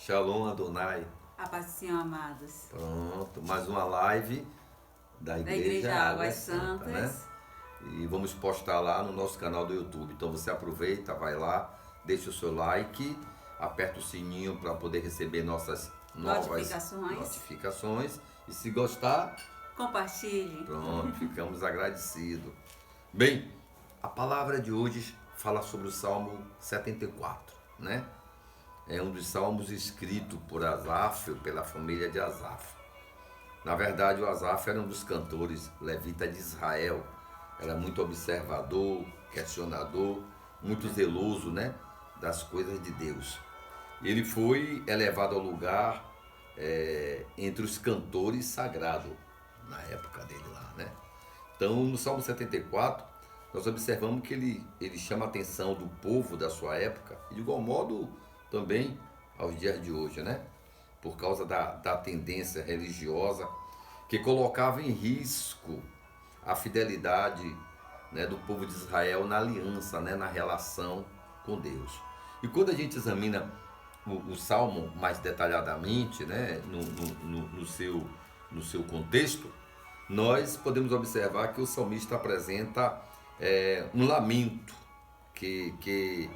Shalom Adonai. A paz do Senhor, amados. Pronto, mais uma live da Da Igreja Igreja Águas Águas Santas, né? Santas. E vamos postar lá no nosso canal do YouTube. Então você aproveita, vai lá, deixa o seu like, aperta o sininho para poder receber nossas novas notificações. E se gostar, Compartilhe. pronto, ficamos agradecidos. Bem, a palavra de hoje fala sobre o Salmo 74, né? É um dos salmos escrito por Asaf, pela família de Asaf. Na verdade, o Asaf era um dos cantores levitas de Israel. Era muito observador, questionador, muito zeloso, né, das coisas de Deus. Ele foi elevado ao lugar entre os cantores sagrados, na época dele lá, né? Então, no Salmo 74, nós observamos que ele chama a atenção do povo da sua época, e de igual modo também aos dias de hoje, né? Por causa da tendência religiosa que colocava em risco a fidelidade, né, do povo de Israel na aliança, né, na relação com Deus. E quando a gente examina o Salmo mais detalhadamente, né, no seu contexto, nós podemos observar que o salmista apresenta um lamento que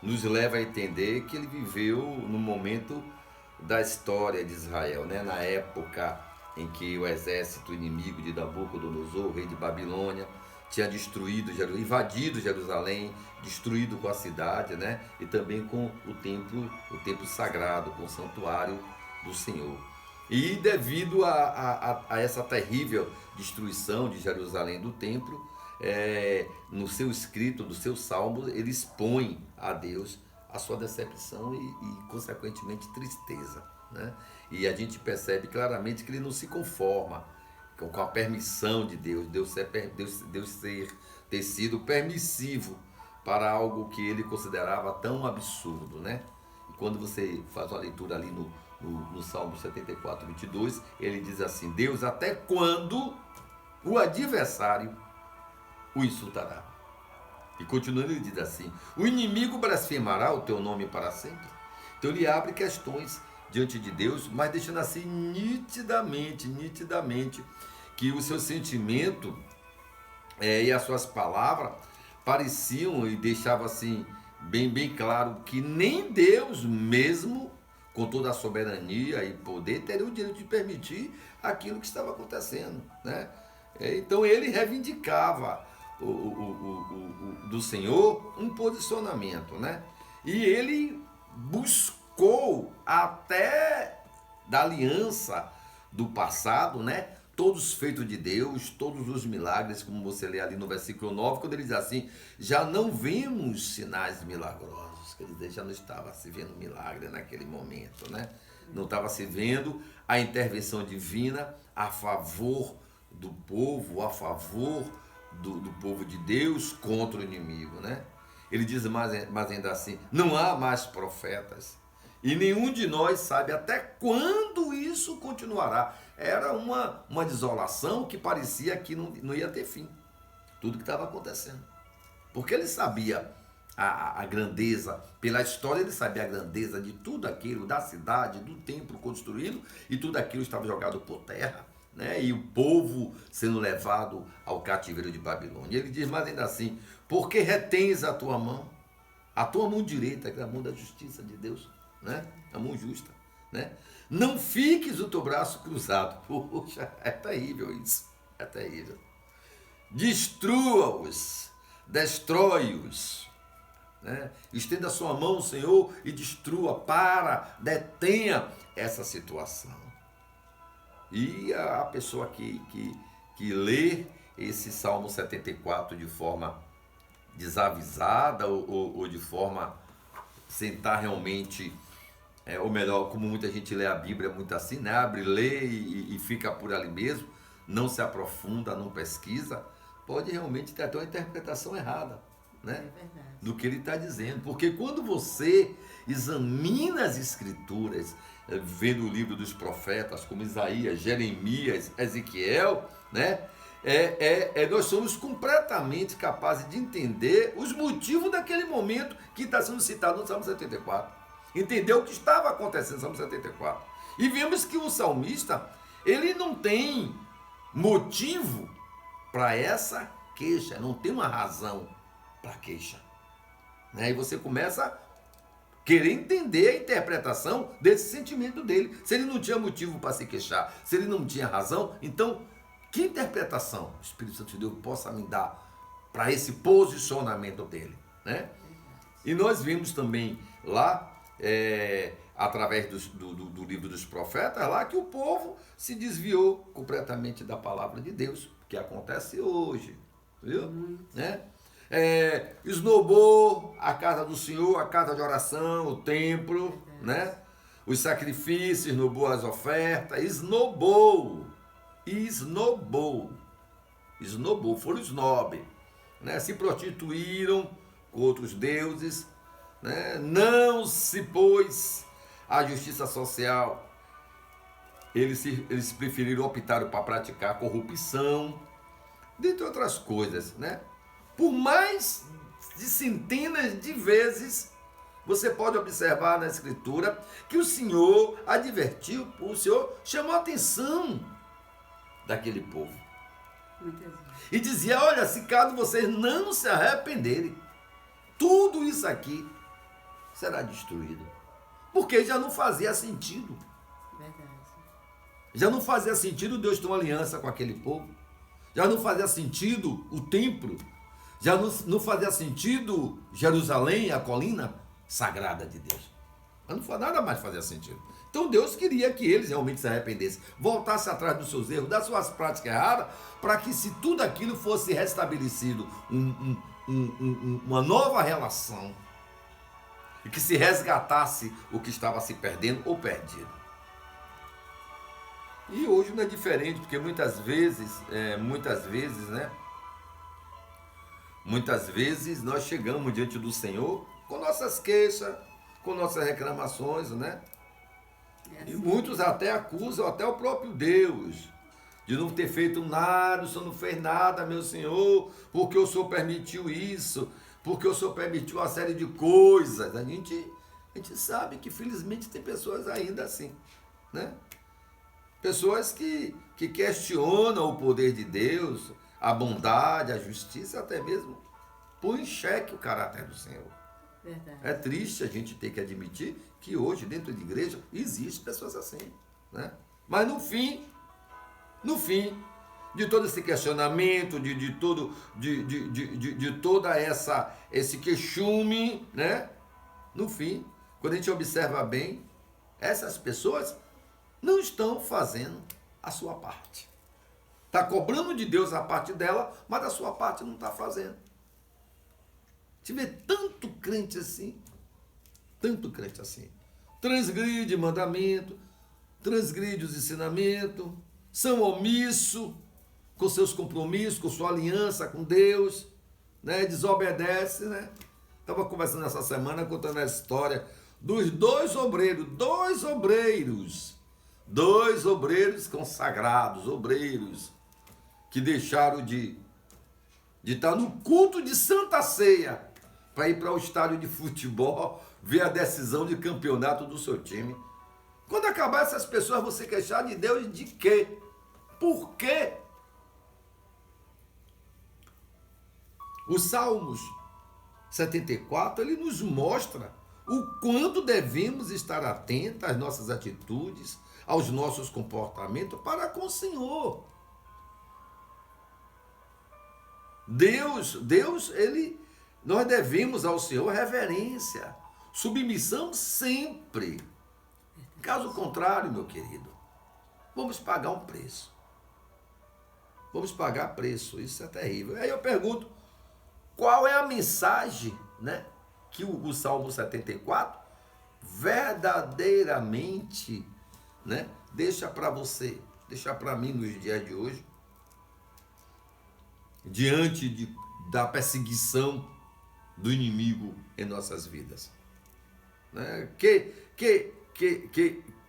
nos leva a entender que ele viveu no momento da história de Israel, né? Na época em que o exército inimigo de Nabucodonosor, rei de Babilônia, tinha invadido Jerusalém, destruído com a cidade, né? E também com o templo sagrado, com o santuário do Senhor. E devido a essa terrível destruição de Jerusalém do templo, no seu escrito, no seu salmo, ele expõe a Deus a sua decepção e consequentemente, tristeza, né? E a gente percebe claramente que ele não se conforma com a permissão de Deus, Deus ter sido permissivo para algo que ele considerava tão absurdo, né? E quando você faz uma leitura ali no Salmo 74, 22, ele diz assim: Deus, até quando o adversário o insultará? E continuando, ele diz assim: o inimigo blasfemará o teu nome para sempre. Então ele abre questões diante de Deus, mas deixando assim nitidamente que o seu sentimento e as suas palavras pareciam e deixavam assim bem claro que nem Deus mesmo, com toda a soberania e poder, teria o direito de permitir aquilo que estava acontecendo, né? Então ele reivindicava do Senhor um posicionamento, né? E ele buscou até da aliança do passado, né? Todos feitos de Deus, todos os milagres, como você lê ali no versículo 9, quando ele diz assim: já não vemos sinais milagrosos, quer dizer, já não estava se vendo milagre naquele momento, né? Não estava se vendo a intervenção divina a favor do povo, a favor do povo de Deus contra o inimigo, né? Ele diz mas ainda assim: não há mais profetas, e nenhum de nós sabe até quando isso continuará. Era uma desolação que parecia que não ia ter fim, tudo que estava acontecendo. Porque ele sabia a grandeza, pela história ele sabia a grandeza de tudo aquilo, da cidade, do templo construído, e tudo aquilo estava jogado por terra, né? E o povo sendo levado ao cativeiro de Babilônia. Ele diz, mas ainda assim: porque retens a tua mão direita, que é a mão da justiça de Deus, né? A mão justa, né? Não fiques o teu braço cruzado. Poxa, é terrível isso, é terrível. Destrua-os, destrói-os, né? Estenda a sua mão, Senhor, e destrua, detenha essa situação. E a pessoa que lê esse Salmo 74 de forma desavisada ou de forma sem estar realmente, ou melhor, como muita gente lê a Bíblia, muito assim, né? Abre, lê e fica por ali mesmo, não se aprofunda, não pesquisa, pode realmente ter até uma interpretação errada, né? Do que ele está dizendo. Porque quando você examina as Escrituras, vendo o livro dos profetas, como Isaías, Jeremias, Ezequiel, né? Nós somos completamente capazes de entender os motivos daquele momento que está sendo citado no Salmo 74. entendeu o que estava acontecendo, Salmo 74. E vemos que o salmista, ele não tem motivo para essa queixa, não tem uma razão para queixa. Né? E você começa a querer entender a interpretação desse sentimento dele. Se ele não tinha motivo para se queixar, se ele não tinha razão, então que interpretação o Espírito Santo de Deus possa me dar para esse posicionamento dele, né? E nós vimos também lá, através do livro dos profetas, lá que o povo se desviou completamente da palavra de Deus, que acontece hoje, viu? Né? Esnobou a casa do Senhor, a casa de oração, o templo, né? Os sacrifícios, esnobou as ofertas, esnobou, foram snob, né? Se prostituíram com outros deuses, né? Não se pôs a justiça social, eles preferiram optar para praticar corrupção, dentre outras coisas, né? Por mais de centenas de vezes, você pode observar na Escritura que o Senhor advertiu, o Senhor chamou a atenção daquele povo. E dizia, olha, se caso vocês não se arrependerem, tudo isso aqui será destruído. Porque já não fazia sentido. Verdade. Já não fazia sentido Deus ter uma aliança com aquele povo. Já não fazia sentido o templo. Já não fazia sentido Jerusalém, a colina sagrada de Deus. Nada mais fazia sentido. Então Deus queria que eles realmente se arrependessem, voltassem atrás dos seus erros, das suas práticas erradas, para que se tudo aquilo fosse restabelecido, uma nova relação, e que se resgatasse o que estava se perdendo ou perdido. E hoje não é diferente, porque muitas vezes, né? Muitas vezes nós chegamos diante do Senhor com nossas queixas, com nossas reclamações, né? E muitos até acusam até o próprio Deus de não ter feito nada, o Senhor não fez nada, meu Senhor, porque o Senhor permitiu isso, porque o Senhor permitiu uma série de coisas. A gente sabe que felizmente tem pessoas ainda assim, né? Pessoas que questionam o poder de Deus, a bondade, a justiça, até mesmo põe em xeque o caráter do Senhor. Verdade. É triste a gente ter que admitir que hoje, dentro de igreja, existem pessoas assim, né? Mas no fim de todo esse questionamento, de toda esse queixume, né? No fim, quando a gente observa bem, essas pessoas não estão fazendo a sua parte. Está cobrando de Deus a parte dela, mas a sua parte não está fazendo. Se vê tanto crente assim, transgride mandamento, transgride os ensinamentos, são omissos com seus compromissos, com sua aliança com Deus, né? Desobedece, né? Estava conversando essa semana, contando a história dos dois obreiros consagrados, obreiros que deixaram de estar no culto de Santa Ceia para ir para o estádio de futebol ver a decisão de campeonato do seu time. Quando acabar essas pessoas, você queixar de Deus de quê? Por quê? Os Salmos 74, ele nos mostra o quanto devemos estar atentos às nossas atitudes, aos nossos comportamentos para com o Senhor. Deus, nós devemos ao Senhor reverência, submissão sempre. Caso contrário, meu querido, vamos pagar um preço. Vamos pagar preço, isso é terrível. Aí eu pergunto, qual é a mensagem, né, que o Salmo 74 verdadeiramente, né, deixa para você, deixa para mim nos dias de hoje, diante da perseguição do inimigo em nossas vidas, né?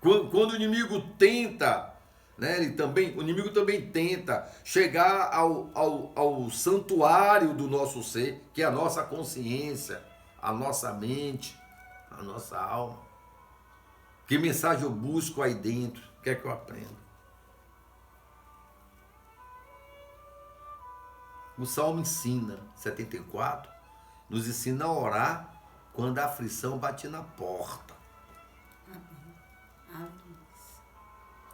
Quando o inimigo tenta, né, o inimigo também tenta chegar ao santuário do nosso ser, que é a nossa consciência, a nossa mente, a nossa alma. Que mensagem eu busco aí dentro? O que é que eu aprendo? O Salmo ensina, 74, nos ensina a orar quando a aflição bate na porta.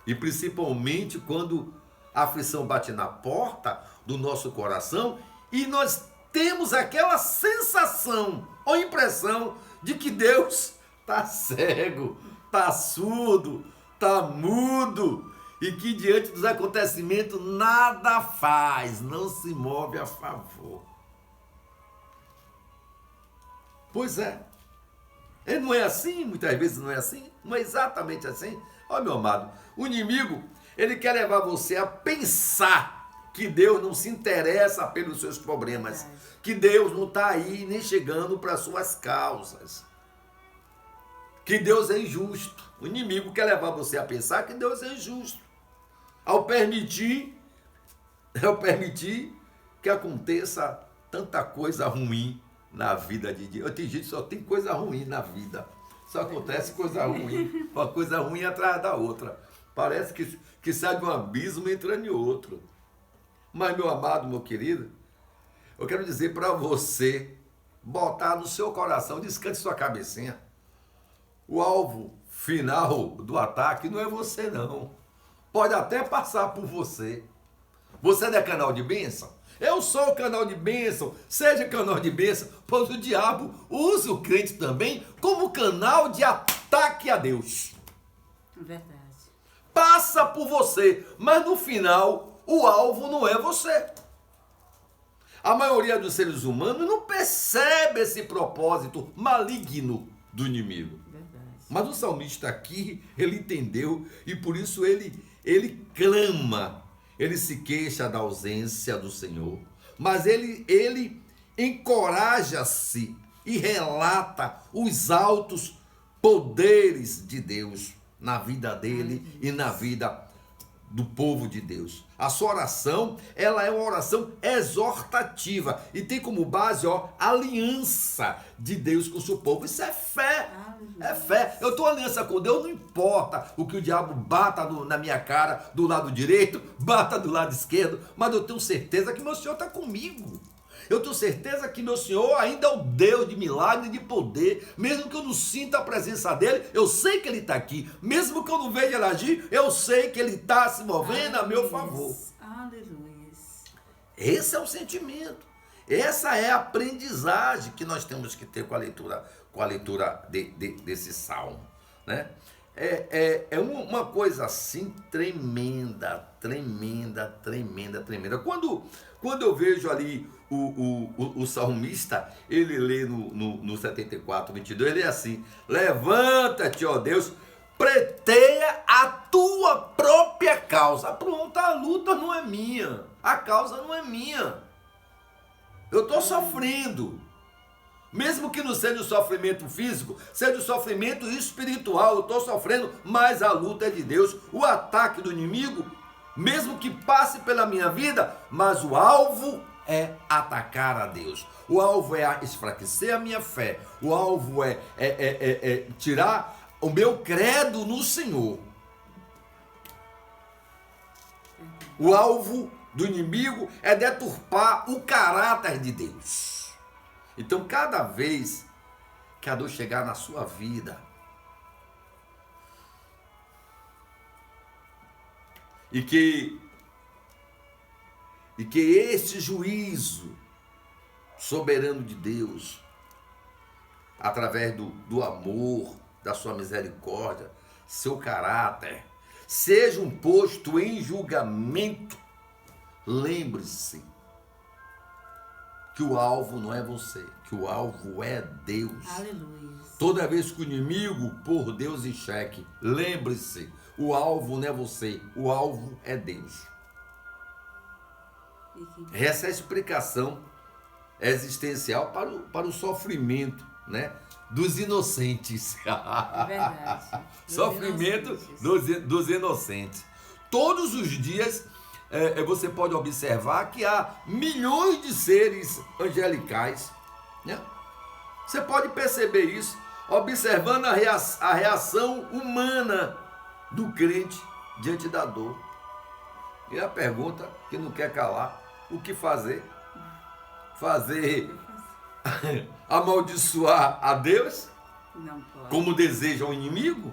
E principalmente quando a aflição bate na porta do nosso coração e nós temos aquela sensação ou impressão de que Deus está cego, está surdo, está mudo e que diante dos acontecimentos nada faz, não se move a favor. Pois é. Ele não é assim, muitas vezes não é assim, não é exatamente assim. Olha, meu amado, o inimigo, ele quer levar você a pensar que Deus não se interessa pelos seus problemas, que Deus não está aí nem chegando para as suas causas, que Deus é injusto. O inimigo quer levar você a pensar que Deus é injusto, ao permitir que aconteça tanta coisa ruim na vida de Deus. Tem gente que só tem coisa ruim na vida. Só acontece coisa ruim, uma coisa ruim atrás da outra. Parece que sai de um abismo entrando em outro. Mas, meu amado, meu querido, eu quero dizer para você botar no seu coração, descante sua cabecinha. O alvo final do ataque não é você, não. Pode até passar por você. Você não é canal de bênção? Eu sou o canal de bênção, seja canal de bênção, pois o diabo usa o crente também como canal de ataque a Deus. Verdade. Passa por você, mas no final o alvo não é você. A maioria dos seres humanos não percebe esse propósito maligno do inimigo. Verdade. Mas o salmista aqui, ele entendeu e por isso ele clama. Ele se queixa da ausência do Senhor, mas ele encoraja-se e relata os altos poderes de Deus na vida dele e na vida do povo de Deus. A sua oração, ela é uma oração exortativa e tem como base, a aliança de Deus com o seu povo. Isso é fé. É fé. Eu estou aliança com Deus, não importa o que o diabo bata na minha cara, do lado direito, bata do lado esquerdo, mas eu tenho certeza que meu Senhor está comigo. Eu tenho certeza que meu Senhor ainda é o Deus de milagre e de poder. Mesmo que eu não sinta a presença dele, eu sei que ele está aqui. Mesmo que eu não veja ele agir, eu sei que ele está se movendo a meu favor. Aleluia. Esse é o sentimento. Essa é a aprendizagem que nós temos que ter com a leitura desse salmo, né? É uma coisa assim tremenda. Quando eu vejo ali o salmista, ele lê no 74, 22, ele é assim: levanta-te, ó Deus, pleiteia a tua própria causa. Pronto, a luta não é minha, a causa não é minha. Eu estou sofrendo. Mesmo que não seja o sofrimento físico, seja o sofrimento espiritual, eu estou sofrendo, mas a luta é de Deus. O ataque do inimigo, mesmo que passe pela minha vida, mas o alvo é atacar a Deus. O alvo é enfraquecer a minha fé. O alvo é tirar o meu credo no Senhor. O alvo do inimigo é deturpar o caráter de Deus. Então, cada vez que a dor chegar na sua vida, e que esse juízo soberano de Deus, através do amor, da sua misericórdia, seu caráter, seja um posto em julgamento, lembre-se que o alvo não é você, que o alvo é Deus. Aleluia. Toda vez que o inimigo pôr Deus em xeque, lembre-se, o alvo não é você, o alvo é Deus. Essa é a explicação existencial para o sofrimento, né, dos inocentes. É verdade. Sofrimento dos inocentes. Todos os dias você pode observar que há milhões de seres angelicais, né? Você pode perceber isso. observando a reação humana do crente diante da dor. E a pergunta que não quer calar: o que fazer? Fazer amaldiçoar a Deus? Não pode. Como deseja o inimigo?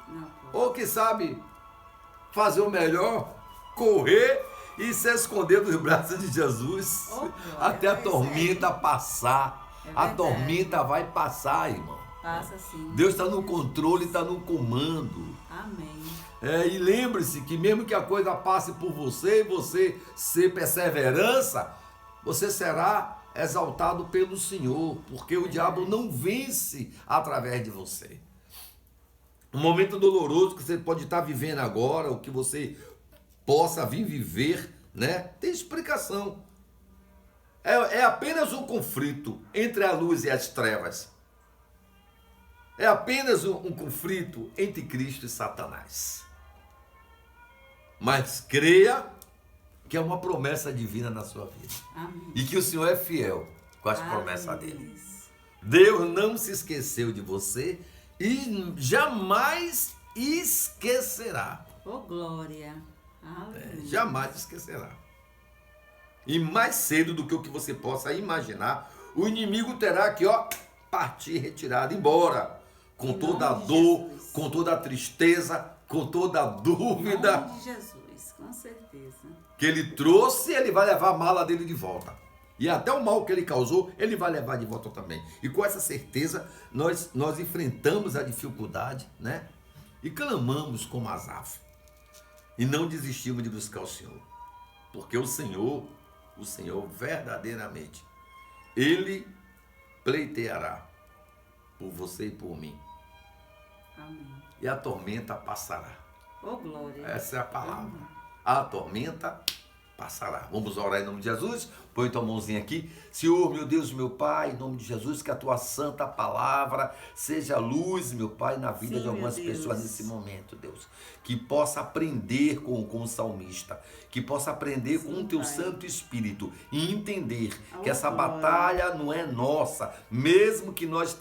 Não pode. Ou que sabe fazer o melhor, correr e se esconder dos braços de Jesus, Oh, glória, até a é tormenta sério. passar. É A verdade. tormenta vai passar, irmão. Passa sim. Deus está no controle, está no comando. Amém. E lembre-se que mesmo que a coisa passe por você e você ser perseverança, você será exaltado pelo Senhor, porque o diabo não vence através de você. Um momento doloroso que você pode estar vivendo agora, o que você possa vir viver, né? Tem explicação. É apenas um conflito entre a luz e as trevas. É apenas um conflito entre Cristo e Satanás. Mas creia que é uma promessa divina na sua vida. Amém. E que o Senhor é fiel com as promessas dele. Aleluia. Deus não se esqueceu de você e jamais esquecerá. Oh, glória. Aleluia. Jamais esquecerá. E mais cedo do que o que você possa imaginar, o inimigo terá que partir retirado, embora. Com Em toda a nome de dor, Jesus. com toda a tristeza, com toda a Em dúvida nome de Jesus, com certeza. que ele trouxe, ele vai levar a mala dele de volta. E até o mal que ele causou, ele vai levar de volta também. E com essa certeza, nós enfrentamos a dificuldade, né? E clamamos como Asaf. E não desistimos de buscar o Senhor. Porque o Senhor verdadeiramente, Ele pleiteará por você e por mim. Amém. E a tormenta passará. Oh, glória. Essa é a palavra. A tormenta passará. Vamos orar em nome de Jesus. Põe tua mãozinha aqui. Senhor, meu Deus, meu Pai, em nome de Jesus, que a tua santa palavra seja luz, meu Pai, na vida Sim, de algumas meu Deus. pessoas nesse momento, Deus. Que possa aprender com o salmista, que possa aprender Sim, com o teu Pai. Santo Espírito e entender Oh, que essa glória. batalha não é nossa, mesmo que nós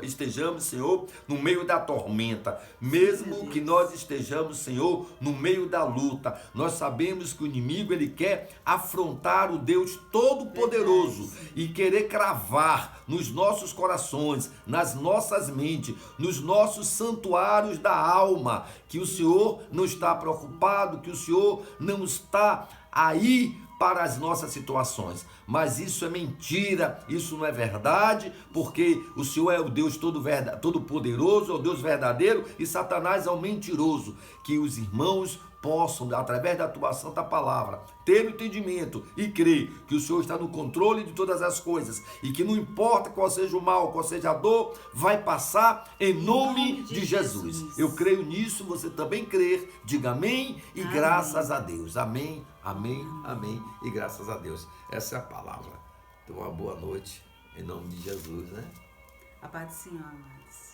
estejamos, Senhor, no meio da tormenta, mesmo Deus. que nós estejamos, Senhor, no meio da luta, nós sabemos que o inimigo, ele quer afrontar o Deus Todo-Poderoso e querer cravar nos nossos corações, nas nossas mentes, nos nossos santuários da alma, que o Senhor não está preocupado, que o Senhor não está aí para as nossas situações. Mas isso é mentira, isso não é verdade, porque o Senhor é o Deus todo-poderoso, é o Deus verdadeiro, e Satanás é o mentiroso. Que os irmãos possam, através da tua santa palavra, ter o entendimento e crer que o Senhor está no controle de todas as coisas e que não importa qual seja o mal, qual seja a dor, vai passar em nome de Jesus. Eu creio nisso, você também crer, diga amém e Amém. graças a Deus. Amém, amém, amém e graças a Deus. Essa é a palavra. Então, uma boa noite em nome de Jesus, né? A paz do Senhor, amados.